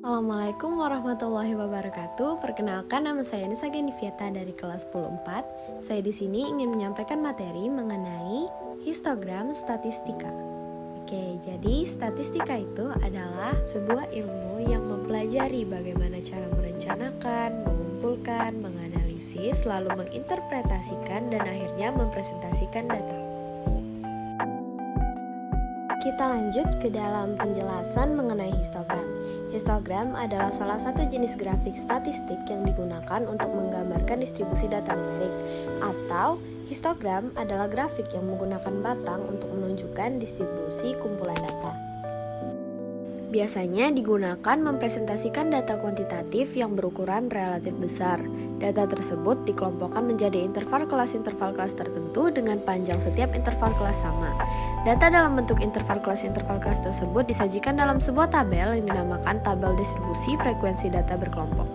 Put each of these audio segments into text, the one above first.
Assalamualaikum warahmatullahi wabarakatuh. Perkenalkan, nama saya Nisa Genivieta dari kelas 10-4. Saya di sini ingin menyampaikan materi mengenai histogram statistika. Oke, jadi statistika itu adalah sebuah ilmu yang mempelajari bagaimana cara merencanakan, mengumpulkan, menganalisis, lalu menginterpretasikan, dan akhirnya mempresentasikan data. Kita lanjut ke dalam penjelasan mengenai histogram. Histogram adalah salah satu jenis grafik statistik yang digunakan untuk menggambarkan distribusi data numerik, atau histogram adalah grafik yang menggunakan batang untuk menunjukkan distribusi kumpulan data. Biasanya digunakan mempresentasikan data kuantitatif yang berukuran relatif besar. Data tersebut dikelompokkan menjadi interval kelas tertentu dengan panjang setiap interval kelas sama. Data dalam bentuk interval kelas tersebut disajikan dalam sebuah tabel yang dinamakan tabel distribusi frekuensi data berkelompok.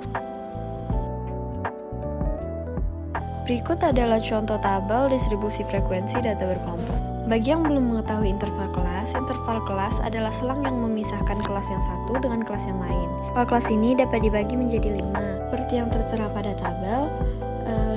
Berikut adalah contoh tabel distribusi frekuensi data berkelompok. Bagi yang belum mengetahui interval kelas adalah selang yang memisahkan kelas yang satu dengan kelas yang lain. Kelas ini dapat dibagi menjadi 5. Seperti yang tertera pada tabel,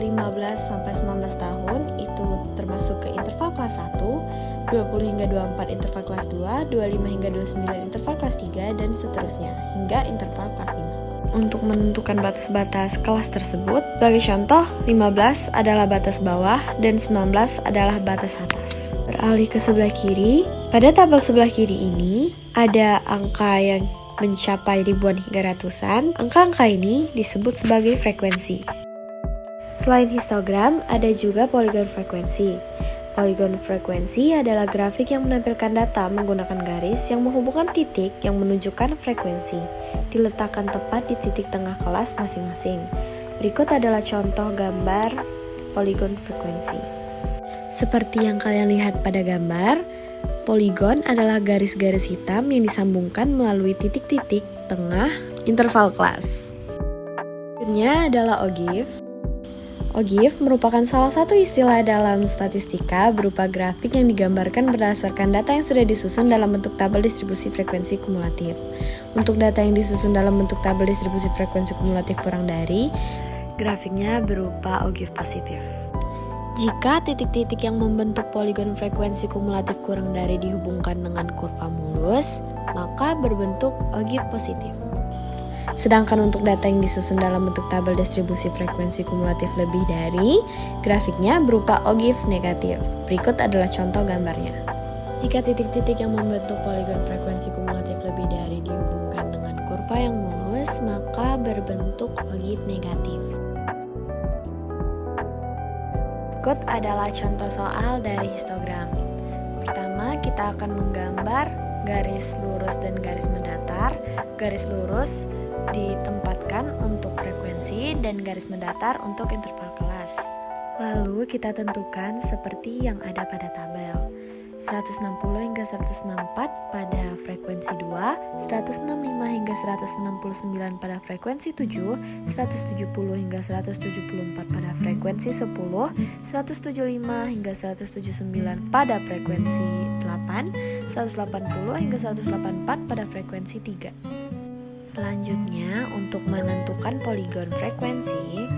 15-19 tahun itu termasuk ke interval kelas 1, 20 hingga 24 interval kelas 2, 25 hingga 29 interval kelas 3, dan seterusnya, hingga interval kelas 5. Untuk menentukan batas-batas kelas tersebut, sebagai contoh, 15 adalah batas bawah dan 19 adalah batas atas. Beralih ke sebelah kiri, pada tabel sebelah kiri ini ada angka yang mencapai ribuan hingga ratusan. Angka-angka ini disebut sebagai frekuensi. Selain histogram, ada juga poligon frekuensi. Poligon frekuensi adalah grafik yang menampilkan data menggunakan garis yang menghubungkan titik yang menunjukkan frekuensi, diletakkan tepat di titik tengah kelas masing-masing. Berikut adalah contoh gambar poligon frekuensi. Seperti yang kalian lihat pada gambar, poligon adalah garis-garis hitam yang disambungkan melalui titik-titik tengah interval kelas. Berikutnya adalah ogive. Ogive merupakan salah satu istilah dalam statistika berupa grafik yang digambarkan berdasarkan data yang sudah disusun dalam bentuk tabel distribusi frekuensi kumulatif. Untuk data yang disusun dalam bentuk tabel distribusi frekuensi kumulatif kurang dari, grafiknya berupa ogive positif. Jika titik-titik yang membentuk poligon frekuensi kumulatif kurang dari dihubungkan dengan kurva mulus, maka berbentuk ogive positif. Sedangkan untuk data yang disusun dalam bentuk tabel distribusi frekuensi kumulatif lebih dari, grafiknya berupa ogive negatif. Berikut adalah contoh gambarnya. Jika titik-titik yang membentuk poligon frekuensi kumulatif lebih dari dihubungkan dengan kurva yang mulus, maka berbentuk ogive negatif. Berikut adalah contoh soal dari histogram. Pertama, kita akan menggambar garis lurus dan garis mendatar. Garis lurus ditempatkan untuk frekuensi dan garis mendatar untuk interval kelas. Lalu kita tentukan seperti yang ada pada tabel. 160 hingga 164 pada frekuensi 2, 165 hingga 169 pada frekuensi 7, 170 hingga 174 pada frekuensi 10, 175 hingga 179 pada frekuensi 8, 180 hingga 184 pada frekuensi 3. Selanjutnya, untuk menentukan poligon frekuensi,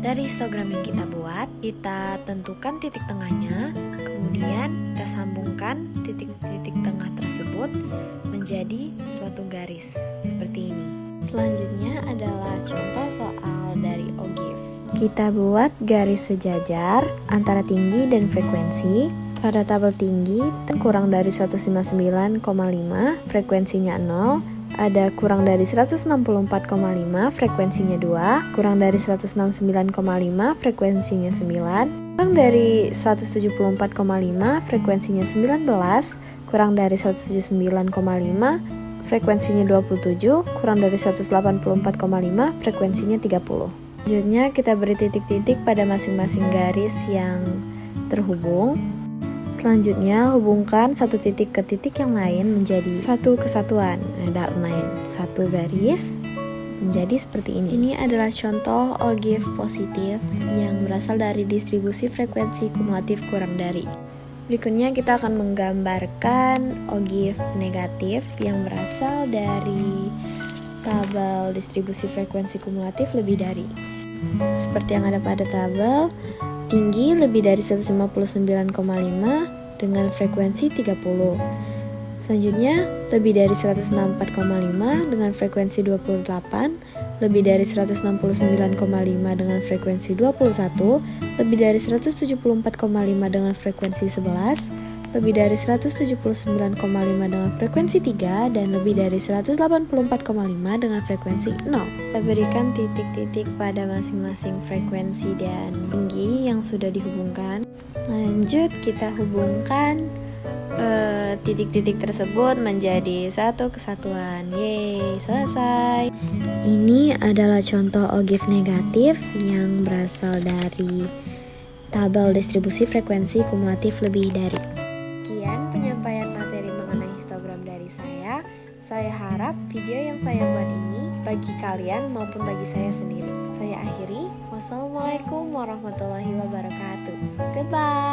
dari histogram yang kita buat, kita tentukan titik tengahnya, kemudian kita sambungkan titik-titik tengah tersebut menjadi suatu garis, seperti ini. Selanjutnya adalah contoh soal dari ogive. Kita buat garis sejajar antara tinggi dan frekuensi. Pada tabel tinggi, kurang dari 159,5, frekuensinya 0. Ada kurang dari 164,5, frekuensinya 2, kurang dari 169,5, frekuensinya 9, kurang dari 174,5, frekuensinya 19, kurang dari 179,5, frekuensinya 27, kurang dari 184,5, frekuensinya 30. Selanjutnya kita beri titik-titik pada masing-masing garis yang terhubung. Selanjutnya, hubungkan satu titik ke titik yang lain menjadi satu kesatuan. Ada main satu garis menjadi seperti ini. Ini adalah contoh ogive positif yang berasal dari distribusi frekuensi kumulatif kurang dari. Berikutnya kita akan menggambarkan ogive negatif yang berasal dari tabel distribusi frekuensi kumulatif lebih dari. Seperti yang ada pada tabel, tinggi lebih dari 159,5 dengan frekuensi 30. Selanjutnya, lebih dari 164,5 dengan frekuensi 28, lebih dari 169,5 dengan frekuensi 21, lebih dari 174,5 dengan frekuensi 11, lebih dari 179,5 dengan frekuensi 3, dan lebih dari 184,5 dengan frekuensi 0. Kita berikan titik-titik pada masing-masing frekuensi dan tinggi yang sudah dihubungkan. Lanjut, kita hubungkan titik-titik tersebut menjadi satu kesatuan. Yeay, selesai. Ini adalah contoh ogive negatif yang berasal dari tabel distribusi frekuensi kumulatif lebih dari. Sekian penyampaian materi mengenai histogram dari saya. Saya harap video yang saya buat ini bagi kalian maupun bagi saya sendiri. Saya akhiri. Wassalamualaikum warahmatullahi wabarakatuh. Goodbye.